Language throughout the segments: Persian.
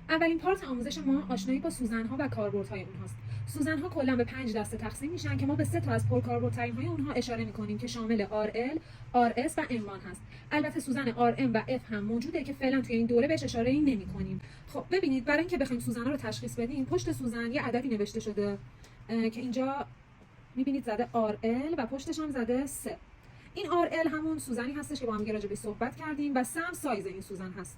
اولین پارت آموزش ما آشنایی با سوزن‌ها و کاربردهای اونهاست. سوزن‌ها کلاً به 5 دسته تقسیم میشن که ما به 3 تا از پرکاربردترین‌های اونها اشاره می‌کنیم که شامل RL، RS و M1 هست. البته سوزن RM و F هم موجوده که فعلا توی این دوره بهش اشاره‌ای نمی‌کنیم. خب ببینید، برای اینکه بخوایم سوزن‌ها رو تشخیص بدیم، پشت سوزن یه عددی نوشته شده که اینجا می‌بینید زده RL و پشتش هم زده 3. این RL همون سوزنی هستش که با هم راجع بهش صحبت کردیم و 3 هم سایز این سوزن هست.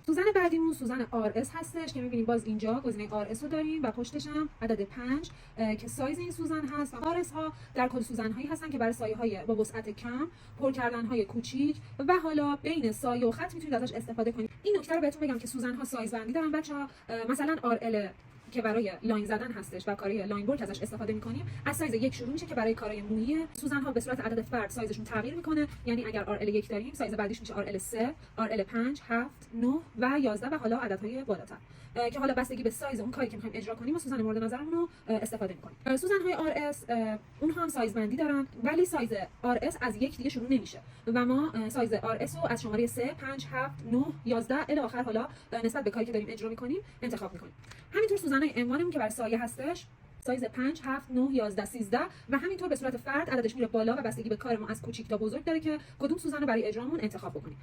سوزن بعدیمون سوزن RS هستش که می‌بینیم باز اینجا گزینه RS رو داریم و پشتش هم عدد 5 که سایز این سوزن هست. و RS ها در کل سوزن‌هایی هستن که برای سایه‌های با وسعت کم، پر کردن‌های کوچیک و حالا بین سایه و خط میتونید ازش استفاده کنید. این نکته رو بهتون بگم که سوزن‌ها سایز بندی دارن بچه‌ها. مثلا RL که برای لاین زدن هستش و کارهای لاین ورک ازش استفاده می‌کنیم، از سایز 1 شروع میشه که برای کارهای مویی. سوزن‌ها به صورت عدد فرد سایزشون تغییر می‌کنه، یعنی اگر RL 1 داریم، سایز بعدیش میشه RL 3، RL 5، 7، 9 و 11 و حالا عددهای بالاتر که حالا بستگی به سایز اون کاری که می‌خوایم اجرا کنیم و سوزن مورد نظرمون رو استفاده می‌کنیم. سوزن‌های RS اونها هم سایز بندی دارن، ولی سایز RS از 1 دیگه شروع نمیشه و ما سایز RS رو از شماره 3، 5، 7، 9، 11 الی آخر حالا نسبت به کاری که داریم اجرا می‌کنیم انتخاب می‌کنیم. همینطور سوزن‌های M1 که برای سایه هستش سایز 5، 7، 9، 11، 13 و همینطور به صورت فرد عددش میره بالا و بستگی به کار ما از کوچیک تا بزرگ داره که کدوم سوزن رو برای اجرامون انتخاب بکنیم.